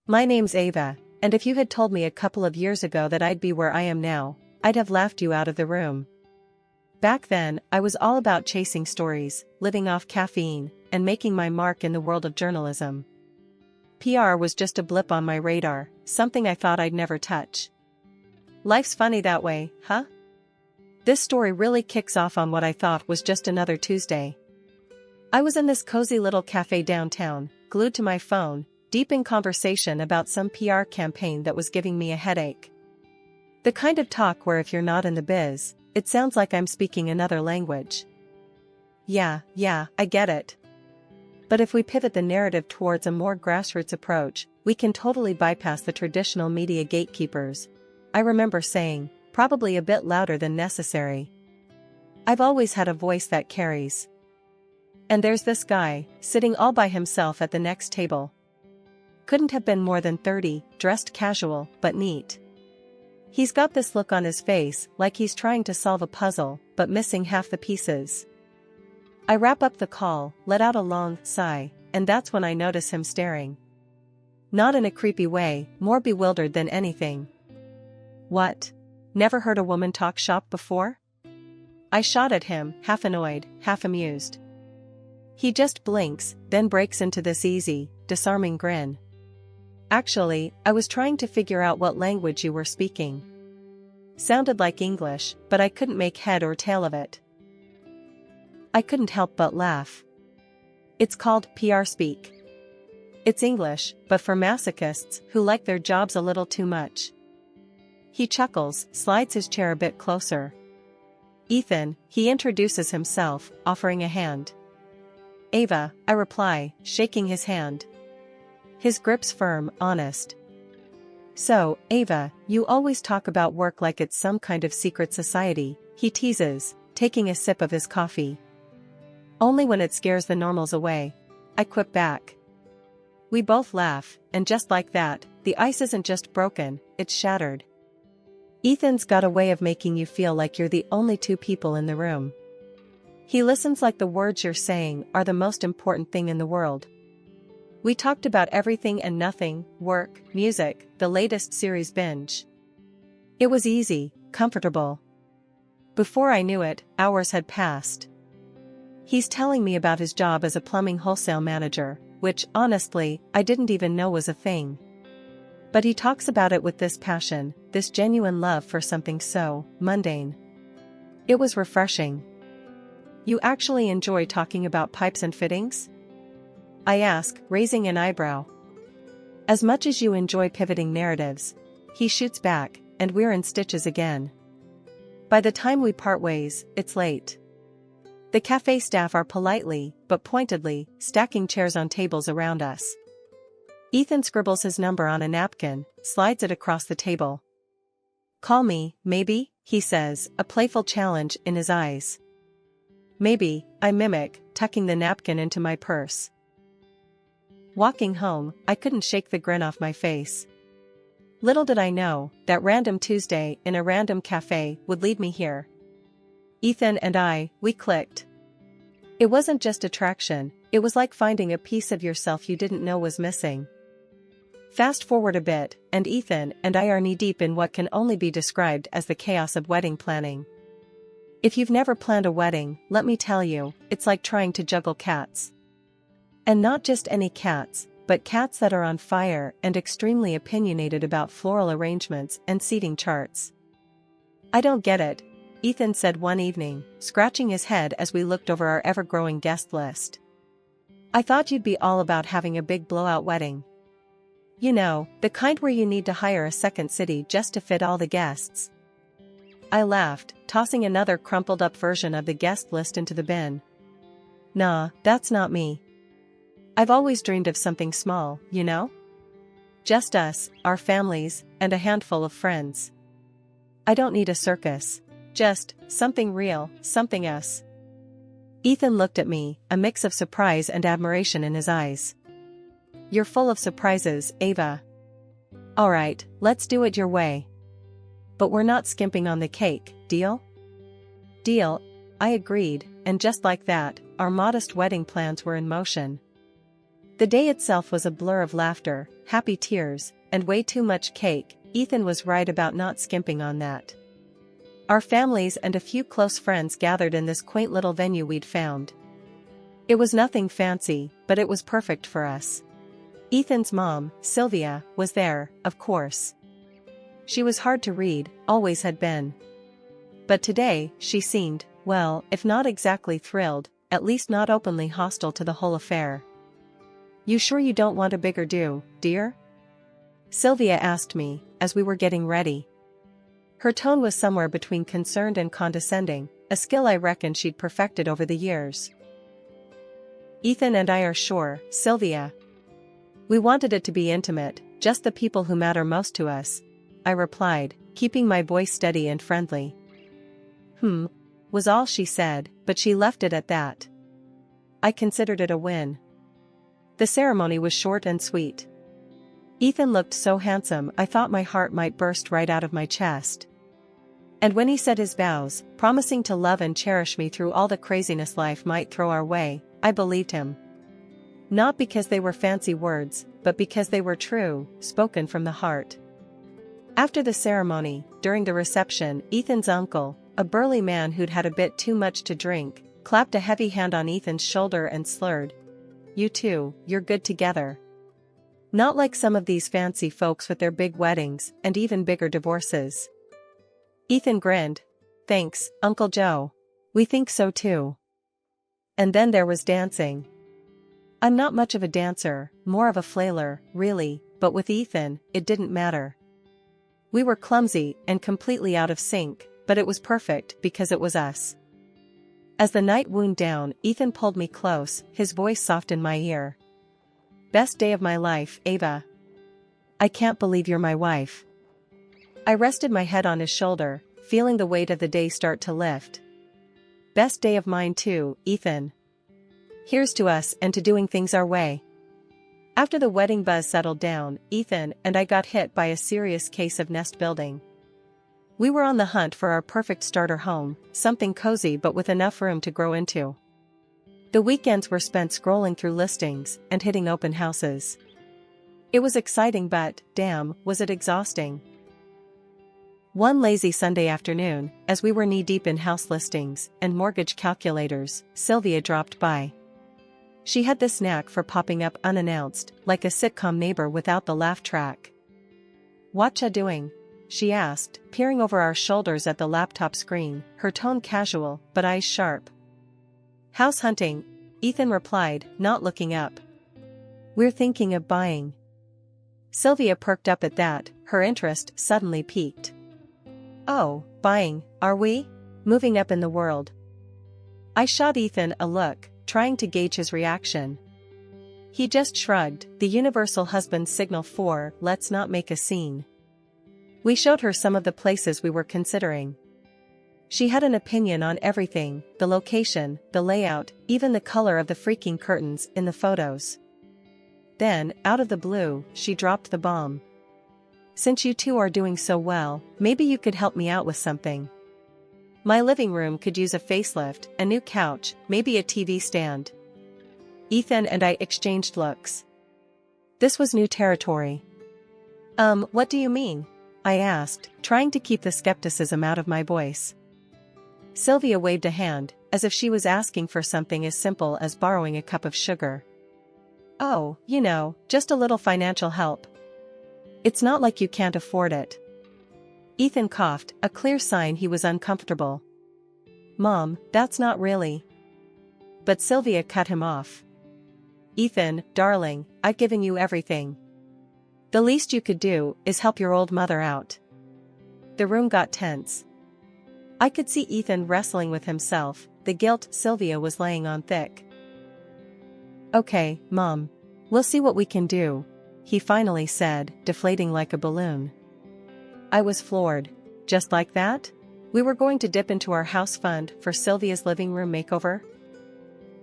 My name's Ava, and if you had told me a couple of years ago that I'd be where I am now, I'd have laughed you out of the room. Back then, I was all about chasing stories, living off caffeine, and making my mark in the world of journalism. PR was just a blip on my radar, something I thought I'd never touch. Life's funny that way, huh? This story really kicks off on what I thought was just another Tuesday. I was in this cozy little cafe downtown, glued to my phone, deep in conversation about some PR campaign that was giving me a headache. The kind of talk where if you're not in the biz, it sounds like I'm speaking another language. Yeah, I get it. But if we pivot the narrative towards a more grassroots approach, we can totally bypass the traditional media gatekeepers. I remember saying, probably a bit louder than necessary. I've always had a voice that carries. And there's this guy, sitting all by himself at the next table. Couldn't have been more than 30, dressed casual, but neat. He's got this look on his face like he's trying to solve a puzzle, but missing half the pieces. I wrap up the call, let out a long sigh, and that's when I notice him staring. Not in a creepy way, more bewildered than anything. What? Never heard a woman talk shop before? I shot at him, half annoyed, half amused. He just blinks, then breaks into this easy, disarming grin. Actually, I was trying to figure out what language you were speaking. Sounded like English, but I couldn't make head or tail of it. I couldn't help but laugh. It's called PR speak. It's English, but for masochists who like their jobs a little too much. He chuckles, slides his chair a bit closer. Ethan, he introduces himself, offering a hand. Ava, I reply, shaking his hand. His grip's firm, honest. So, Ava, you always talk about work like it's some kind of secret society, he teases, taking a sip of his coffee. Only when it scares the normals away. I quip back. We both laugh, and just like that, the ice isn't just broken, it's shattered. Ethan's got a way of making you feel like you're the only two people in the room. He listens like the words you're saying are the most important thing in the world. We talked about everything and nothing, work, music, the latest series binge. It was easy, comfortable. Before I knew it, hours had passed. He's telling me about his job as a plumbing wholesale manager, which, honestly, I didn't even know was a thing. But he talks about it with this passion, this genuine love for something so mundane. It was refreshing. You actually enjoy talking about pipes and fittings? I ask, raising an eyebrow. As much as you enjoy pivoting narratives, he shoots back, and we're in stitches again. By the time we part ways, it's late. The cafe staff are politely, but pointedly, stacking chairs on tables around us. Ethan scribbles his number on a napkin, slides it across the table. Call me, maybe, he says, a playful challenge in his eyes. Maybe, I mimic, tucking the napkin into my purse. Walking home, I couldn't shake the grin off my face. Little did I know, that random Tuesday in a random cafe would lead me here. Ethan and we clicked. It wasn't just attraction, it was like finding a piece of yourself you didn't know was missing. Fast forward a bit, and Ethan and I are knee-deep in what can only be described as the chaos of wedding planning. If you've never planned a wedding, let me tell you, it's like trying to juggle cats. And not just any cats, but cats that are on fire and extremely opinionated about floral arrangements and seating charts. I don't get it, Ethan said one evening, scratching his head as we looked over our ever-growing guest list. I thought you'd be all about having a big blowout wedding. You know, the kind where you need to hire a second city just to fit all the guests. I laughed, tossing another crumpled-up version of the guest list into the bin. Nah, that's not me. I've always dreamed of something small, you know? Just us, our families, and a handful of friends. I don't need a circus. Just something real, something us. Ethan looked at me, a mix of surprise and admiration in his eyes. You're full of surprises, Ava. Alright, let's do it your way. But we're not skimping on the cake, deal? Deal, I agreed, and just like that, our modest wedding plans were in motion. The day itself was a blur of laughter, happy tears, and way too much cake. Ethan was right about not skimping on that. Our families and a few close friends gathered in this quaint little venue we'd found. It was nothing fancy, but it was perfect for us. Ethan's mom, Sylvia, was there, of course. She was hard to read, always had been. But today, she seemed, well, if not exactly thrilled, at least not openly hostile to the whole affair. "You sure you don't want a bigger do, dear?" Sylvia asked me, as we were getting ready. Her tone was somewhere between concerned and condescending, a skill I reckon she'd perfected over the years. "Ethan and I are sure, Sylvia. We wanted it to be intimate, just the people who matter most to us," I replied, keeping my voice steady and friendly. Was all she said, but she left it at that. I considered it a win. The ceremony was short and sweet. Ethan looked so handsome I thought my heart might burst right out of my chest. And when he said his vows, promising to love and cherish me through all the craziness life might throw our way, I believed him. Not because they were fancy words, but because they were true, spoken from the heart. After the ceremony, during the reception, Ethan's uncle, a burly man who'd had a bit too much to drink, clapped a heavy hand on Ethan's shoulder and slurred, "You two, you're good together. Not like some of these fancy folks with their big weddings, and even bigger divorces." Ethan grinned. "Thanks, Uncle Joe. We think so too." And then there was dancing. I'm not much of a dancer, more of a flailer, really, but with Ethan, it didn't matter. We were clumsy and completely out of sync, but it was perfect because it was us. As the night wound down, Ethan pulled me close, his voice soft in my ear. "Best day of my life, Ava. I can't believe you're my wife." I rested my head on his shoulder, feeling the weight of the day start to lift. "Best day of mine too, Ethan. Here's to us and to doing things our way." After the wedding buzz settled down, Ethan and I got hit by a serious case of nest building. We were on the hunt for our perfect starter home, something cozy but with enough room to grow into. The weekends were spent scrolling through listings and hitting open houses. It was exciting but, damn, was it exhausting. One lazy Sunday afternoon, as we were knee-deep in house listings and mortgage calculators, Sylvia dropped by. She had this knack for popping up unannounced, like a sitcom neighbor without the laugh track. "Whatcha doing?" she asked, peering over our shoulders at the laptop screen, her tone casual, but eyes sharp. "House hunting," Ethan replied, not looking up. "We're thinking of buying." Sylvia perked up at that, her interest suddenly piqued. "Oh, buying, are we? Moving up in the world?" I shot Ethan a look, trying to gauge his reaction. He just shrugged, the universal husband signal for, "Let's not make a scene." We showed her some of the places we were considering. She had an opinion on everything, the location, the layout, even the color of the freaking curtains in the photos. Then, out of the blue, she dropped the bomb. "Since you two are doing so well, maybe you could help me out with something. My living room could use a facelift, a new couch, maybe a TV stand." Ethan and I exchanged looks. This was new territory. What do you mean?" I asked, trying to keep the skepticism out of my voice. Sylvia waved a hand, as if she was asking for something as simple as borrowing a cup of sugar. "Oh, you know, just a little financial help. It's not like you can't afford it." Ethan coughed, a clear sign he was uncomfortable. "Mom, that's not really." But Sylvia cut him off. "Ethan, darling, I've given you everything. The least you could do is help your old mother out." The room got tense. I could see Ethan wrestling with himself, the guilt Sylvia was laying on thick. "Okay, Mom. We'll see what we can do," he finally said, deflating like a balloon. I was floored. Just like that? We were going to dip into our house fund for Sylvia's living room makeover?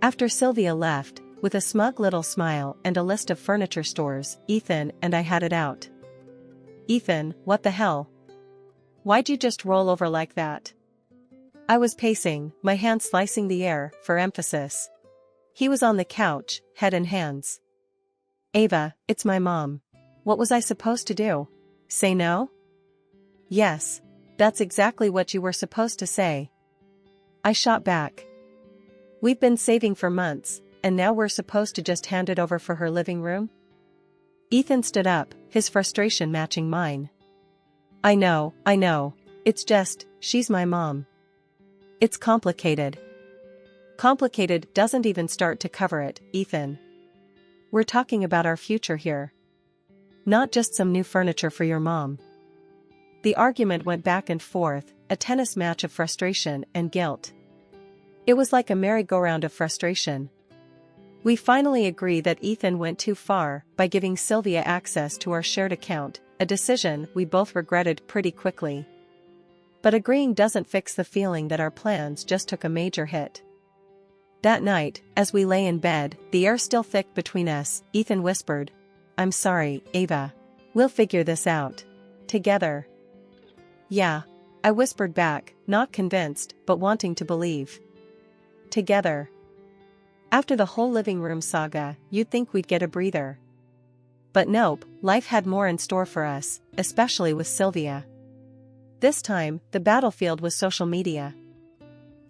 After Sylvia left, with a smug little smile and a list of furniture stores, Ethan and I had it out. "Ethan, what the hell? Why'd you just roll over like that?" I was pacing, my hand slicing the air, for emphasis. He was on the couch, head in hands. Ava, it's my mom. What was I supposed to do? Say no? Yes. That's exactly what you were supposed to say. I shot back. We've been saving for months, and now we're supposed to just hand it over for her living room? Ethan stood up, his frustration matching mine. I know. It's just, she's my mom. It's complicated. Complicated doesn't even start to cover it, Ethan. We're talking about our future here. Not just some new furniture for your mom. The argument went back and forth, a tennis match of frustration and guilt. It was like a merry-go-round of frustration. We finally agree that Ethan went too far by giving Sylvia access to our shared account, a decision we both regretted pretty quickly. But agreeing doesn't fix the feeling that our plans just took a major hit. That night, as we lay in bed, the air still thick between us, Ethan whispered, I'm sorry, Ava. We'll figure this out. Together. Yeah. I whispered back, not convinced, but wanting to believe. Together. After the whole living room saga, you'd think we'd get a breather. But nope, life had more in store for us, especially with Sylvia. This time, the battlefield was social media.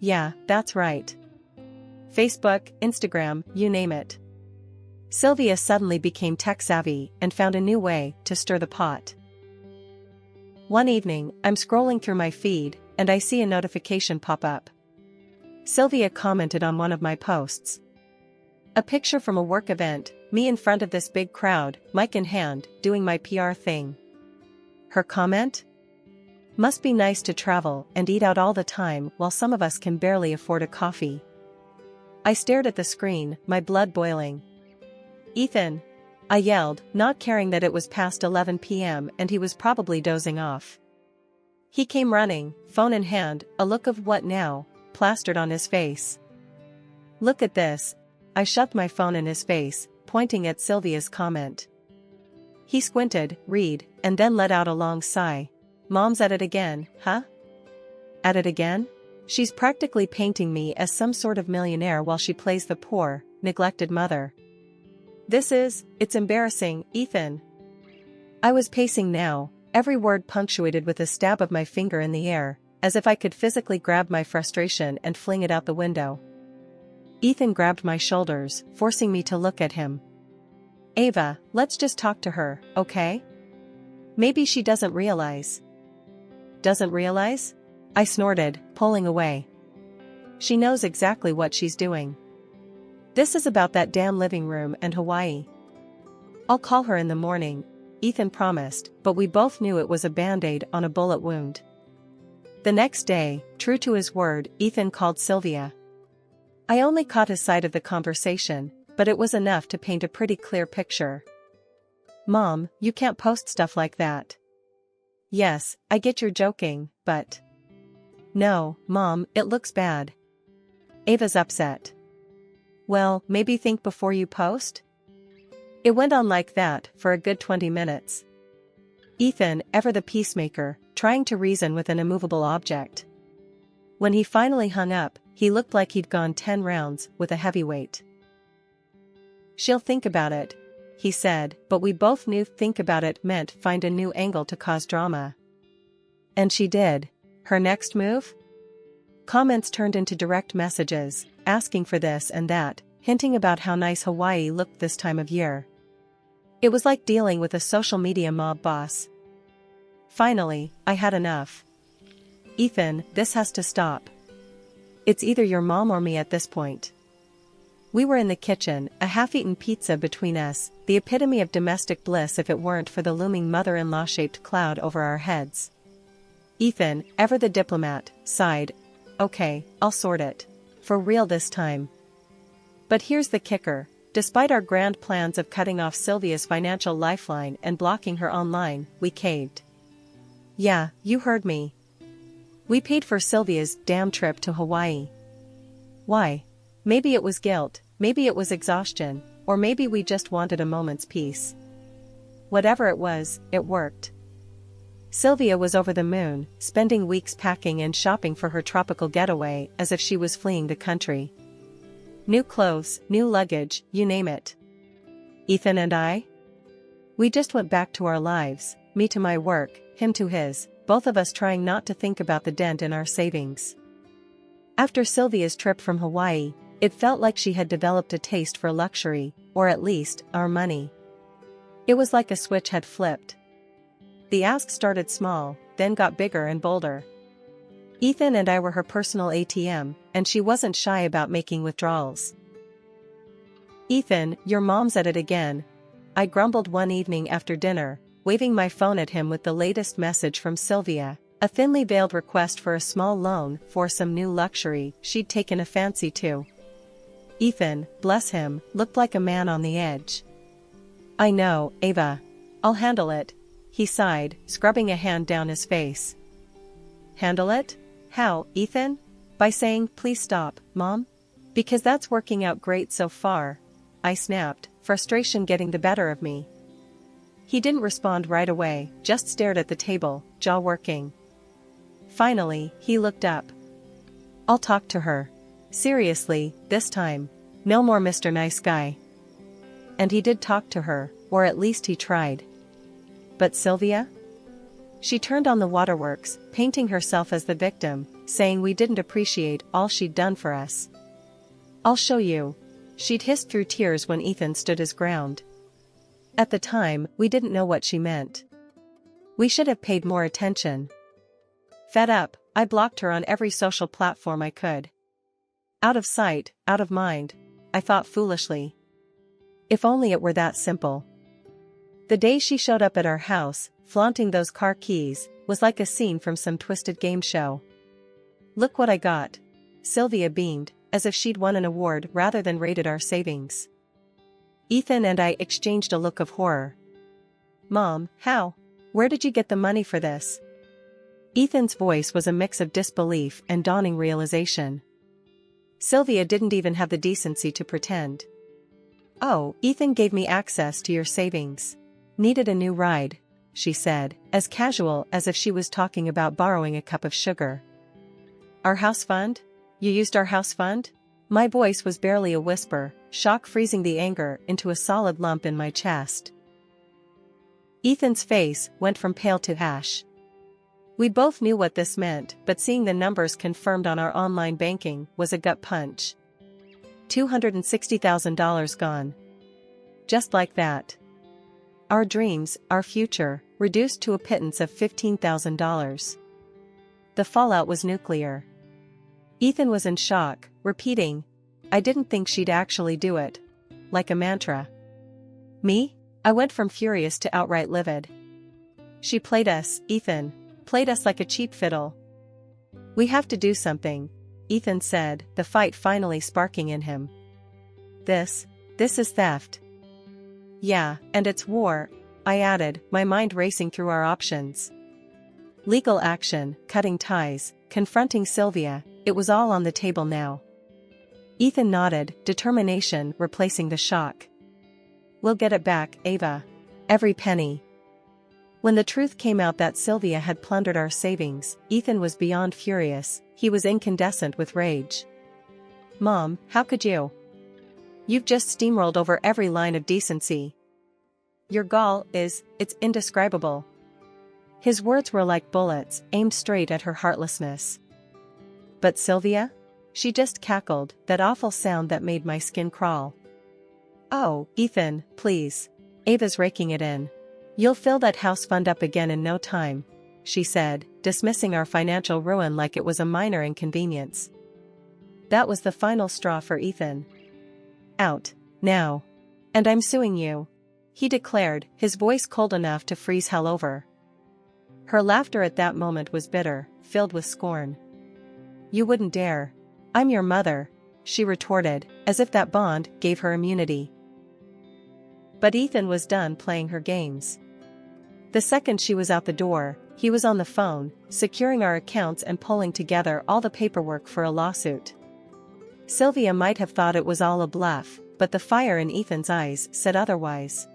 Yeah, that's right. Facebook, Instagram, you name it. Sylvia suddenly became tech-savvy and found a new way to stir the pot. One evening, I'm scrolling through my feed, and I see a notification pop up. Sylvia commented on one of my posts. A picture from a work event, me in front of this big crowd, mic in hand, doing my PR thing. Her comment? Must be nice to travel and eat out all the time while some of us can barely afford a coffee. I stared at the screen, my blood boiling. Ethan! I yelled, not caring that it was past 11 p.m. and he was probably dozing off. He came running, phone in hand, a look of what now, plastered on his face. Look at this. I shoved my phone in his face, pointing at Sylvia's comment. He squinted, read, and then let out a long sigh. Mom's at it again, huh? At it again? She's practically painting me as some sort of millionaire while she plays the poor, neglected mother. It's embarrassing, Ethan. I was pacing now, every word punctuated with a stab of my finger in the air, as if I could physically grab my frustration and fling it out the window. Ethan grabbed my shoulders, forcing me to look at him. Ava, let's just talk to her, okay? Maybe she doesn't realize. Doesn't realize? I snorted, pulling away. She knows exactly what she's doing. This is about that damn living room and Hawaii. I'll call her in the morning, Ethan promised, but we both knew it was a band-aid on a bullet wound. The next day, true to his word, Ethan called Sylvia. I only caught his side of the conversation, but it was enough to paint a pretty clear picture. Mom, you can't post stuff like that. Yes, I get you're joking, but... No, Mom, it looks bad. Ava's upset. Well, maybe think before you post? It went on like that for a good 20 minutes. Ethan, ever the peacemaker, trying to reason with an immovable object. When he finally hung up, he looked like he'd gone 10 rounds with a heavyweight. She'll think about it, he said, but we both knew think about it meant find a new angle to cause drama. And she did. Her next move? Comments turned into direct messages, asking for this and that, hinting about how nice Hawaii looked this time of year. It was like dealing with a social media mob boss. Finally, I had enough. Ethan, this has to stop. It's either your mom or me at this point. We were in the kitchen, a half-eaten pizza between us, the epitome of domestic bliss if it weren't for the looming mother-in-law-shaped cloud over our heads. Ethan, ever the diplomat, sighed. Okay, I'll sort it. For real this time. But here's the kicker. Despite our grand plans of cutting off Sylvia's financial lifeline and blocking her online, we caved. Yeah, you heard me. We paid for Sylvia's damn trip to Hawaii. Why? Maybe it was guilt, maybe it was exhaustion, or maybe we just wanted a moment's peace. Whatever it was, it worked. Sylvia was over the moon, spending weeks packing and shopping for her tropical getaway as if she was fleeing the country. New clothes, new luggage, you name it. Ethan and I? We just went back to our lives, me to my work, him to his, both of us trying not to think about the dent in our savings. After Sylvia's trip from Hawaii, it felt like she had developed a taste for luxury, or at least, our money. It was like a switch had flipped. The ask started small, then got bigger and bolder. Ethan and I were her personal ATM, and she wasn't shy about making withdrawals. "Ethan, your mom's at it again," I grumbled one evening after dinner, waving my phone at him with the latest message from Sylvia, a thinly veiled request for a small loan for some new luxury she'd taken a fancy to. Ethan, bless him, looked like a man on the edge. "I know, Ava. I'll handle it," he sighed, scrubbing a hand down his face. "Handle it? How, Ethan?" "By saying, please stop, Mom? Because that's working out great so far," I snapped, frustration getting the better of me. He didn't respond right away, just stared at the table, jaw working. Finally, he looked up. "I'll talk to her. Seriously, this time. No more Mr. Nice Guy." And he did talk to her, or at least he tried. But Sylvia? She turned on the waterworks, painting herself as the victim, saying we didn't appreciate all she'd done for us. "I'll show you," she'd hissed through tears when Ethan stood his ground. At the time, we didn't know what she meant. We should have paid more attention. Fed up, I blocked her on every social platform I could. Out of sight, out of mind, I thought foolishly. If only it were that simple. The day she showed up at our house, flaunting those car keys, was like a scene from some twisted game show. "Look what I got." Sylvia beamed, as if she'd won an award rather than raided our savings. Ethan and I exchanged a look of horror. "Mom, how? Where did you get the money for this?" Ethan's voice was a mix of disbelief and dawning realization. Sylvia didn't even have the decency to pretend. "Oh, Ethan gave me access to your savings. Needed a new ride," she said, as casual as if she was talking about borrowing a cup of sugar. "Our house fund? You used our house fund?" My voice was barely a whisper, shock freezing the anger into a solid lump in my chest. Ethan's face went from pale to ash. We both knew what this meant, but seeing the numbers confirmed on our online banking was a gut punch. $260,000 gone. Just like that. Our dreams, our future, reduced to a pittance of $15,000. The fallout was nuclear. Ethan was in shock, repeating, "I didn't think she'd actually do it," like a mantra. Me? I went from furious to outright livid. "She played us, Ethan. Played us like a cheap fiddle." "We have to do something," Ethan said, the fight finally sparking in him. This is theft." "Yeah, and it's war," I added, my mind racing through our options. Legal action, cutting ties, confronting Sylvia, it was all on the table now. Ethan nodded, determination replacing the shock. "We'll get it back, Ava. Every penny." When the truth came out that Sylvia had plundered our savings, Ethan was beyond furious, he was incandescent with rage. "Mom, how could you? You've just steamrolled over every line of decency. Your gall it's indescribable." His words were like bullets, aimed straight at her heartlessness. "But Sylvia?" She just cackled, that awful sound that made my skin crawl. "Oh, Ethan, please. Ava's raking it in. You'll fill that house fund up again in no time," she said, dismissing our financial ruin like it was a minor inconvenience. That was the final straw for Ethan. "Out, now. And I'm suing you," he declared, his voice cold enough to freeze hell over. Her laughter at that moment was bitter, filled with scorn. "You wouldn't dare. I'm your mother," she retorted, as if that bond gave her immunity. But Ethan was done playing her games. The second she was out the door, he was on the phone, securing our accounts and pulling together all the paperwork for a lawsuit. Sylvia might have thought it was all a bluff, but the fire in Ethan's eyes said otherwise.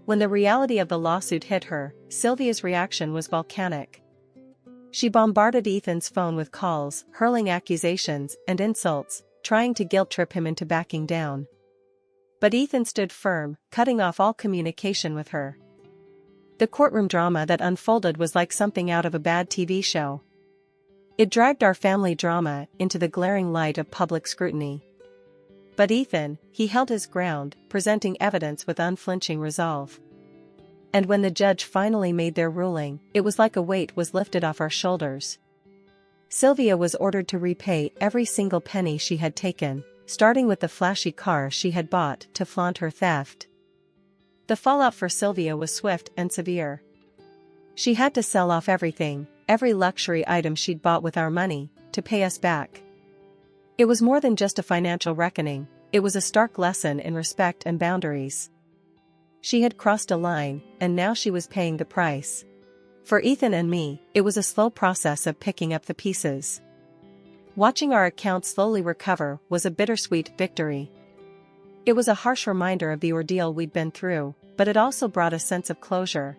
When the reality of the lawsuit hit her, Sylvia's reaction was volcanic. She bombarded Ethan's phone with calls, hurling accusations and insults, trying to guilt-trip him into backing down. But Ethan stood firm, cutting off all communication with her. The courtroom drama that unfolded was like something out of a bad TV show. It dragged our family drama into the glaring light of public scrutiny. But Ethan, he held his ground, presenting evidence with unflinching resolve. And when the judge finally made their ruling, it was like a weight was lifted off our shoulders. Sylvia was ordered to repay every single penny she had taken, starting with the flashy car she had bought to flaunt her theft. The fallout for Sylvia was swift and severe. She had to sell off everything, every luxury item she'd bought with our money, to pay us back. It was more than just a financial reckoning, it was a stark lesson in respect and boundaries. She had crossed a line, and now she was paying the price. For Ethan and me, it was a slow process of picking up the pieces. Watching our account slowly recover was a bittersweet victory. It was a harsh reminder of the ordeal we'd been through, but it also brought a sense of closure.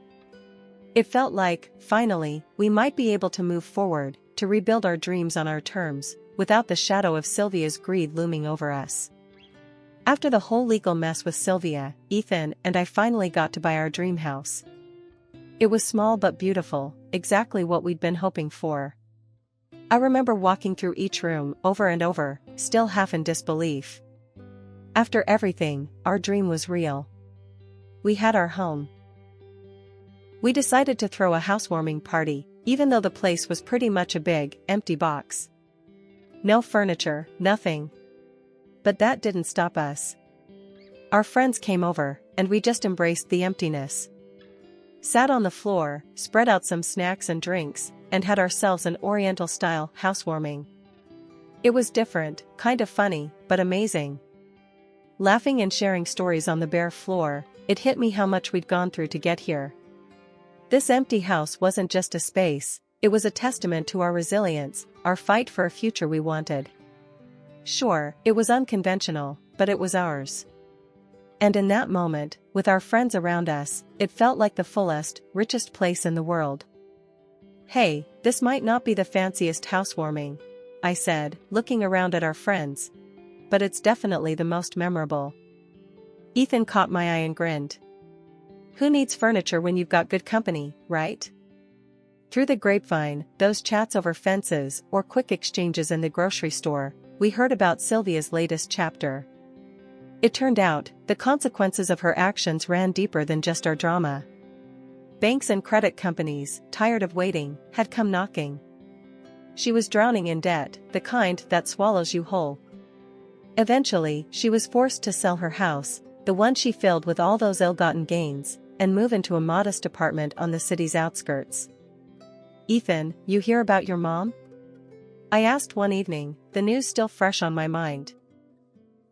It felt like, finally, we might be able to move forward, to rebuild our dreams on our terms, without the shadow of Sylvia's greed looming over us. After the whole legal mess with Sylvia, Ethan and I finally got to buy our dream house. It was small but beautiful, exactly what we'd been hoping for. I remember walking through each room over and over, still half in disbelief. After everything, our dream was real. We had our home. We decided to throw a housewarming party, even though the place was pretty much a big, empty box. No furniture, nothing. But that didn't stop us. Our friends came over, and we just embraced the emptiness. Sat on the floor, spread out some snacks and drinks, and had ourselves an Oriental-style housewarming. It was different, kind of funny, but amazing. Laughing and sharing stories on the bare floor, it hit me how much we'd gone through to get here. This empty house wasn't just a space, it was a testament to our resilience, our fight for a future we wanted. Sure, it was unconventional, but it was ours. And in that moment, with our friends around us, it felt like the fullest, richest place in the world. "Hey, this might not be the fanciest housewarming," I said, looking around at our friends. "But it's definitely the most memorable." Ethan caught my eye and grinned. "Who needs furniture when you've got good company, right?" Through the grapevine, those chats over fences or quick exchanges in the grocery store, we heard about Sylvia's latest chapter. It turned out, the consequences of her actions ran deeper than just our drama. Banks and credit companies, tired of waiting, had come knocking. She was drowning in debt, the kind that swallows you whole. Eventually, she was forced to sell her house, the one she filled with all those ill-gotten gains, and move into a modest apartment on the city's outskirts. "Ethan, you hear about your mom?" I asked one evening, the news still fresh on my mind.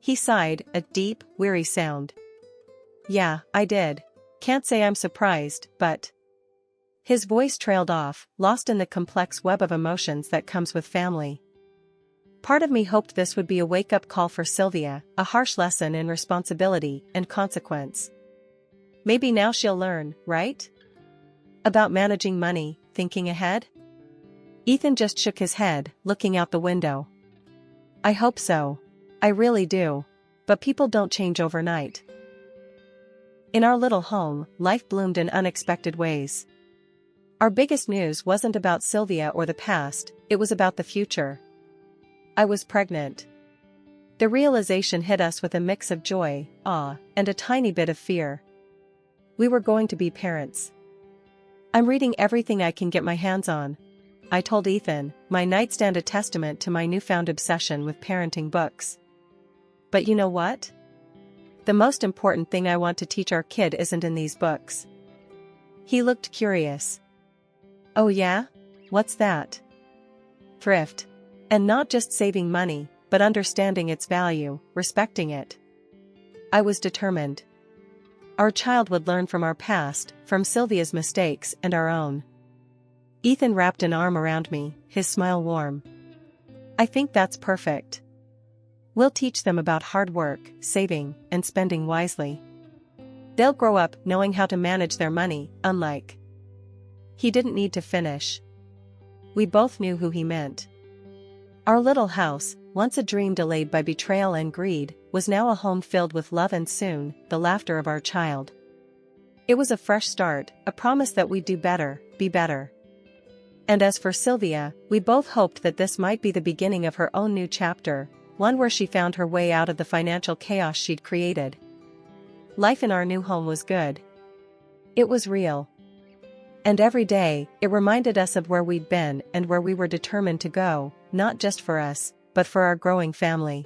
He sighed, a deep, weary sound. "Yeah, I did. Can't say I'm surprised, but..." His voice trailed off, lost in the complex web of emotions that comes with family. Part of me hoped this would be a wake-up call for Sylvia, a harsh lesson in responsibility and consequence. Maybe now she'll learn, right? About managing money, thinking ahead? Ethan just shook his head, looking out the window. "I hope so. I really do. But people don't change overnight." In our little home, life bloomed in unexpected ways. Our biggest news wasn't about Sylvia or the past, it was about the future. I was pregnant. The realization hit us with a mix of joy, awe, and a tiny bit of fear. We were going to be parents. "I'm reading everything I can get my hands on," I told Ethan, my nightstand a testament to my newfound obsession with parenting books. "But you know what? The most important thing I want to teach our kid isn't in these books." He looked curious. "Oh yeah? What's that?" "Thrift. And not just saving money, but understanding its value, respecting it." I was determined. Our child would learn from our past, from Sylvia's mistakes and our own. Ethan wrapped an arm around me, his smile warm. "I think that's perfect. We'll teach them about hard work, saving, and spending wisely. They'll grow up knowing how to manage their money, unlike..." He didn't need to finish. We both knew who he meant. Our little house, once a dream delayed by betrayal and greed, was now a home filled with love and soon, the laughter of our child. It was a fresh start, a promise that we'd do better, be better. And as for Sylvia, we both hoped that this might be the beginning of her own new chapter, one where she found her way out of the financial chaos she'd created. Life in our new home was good. It was real. And every day, it reminded us of where we'd been and where we were determined to go, not just for us, but for our growing family.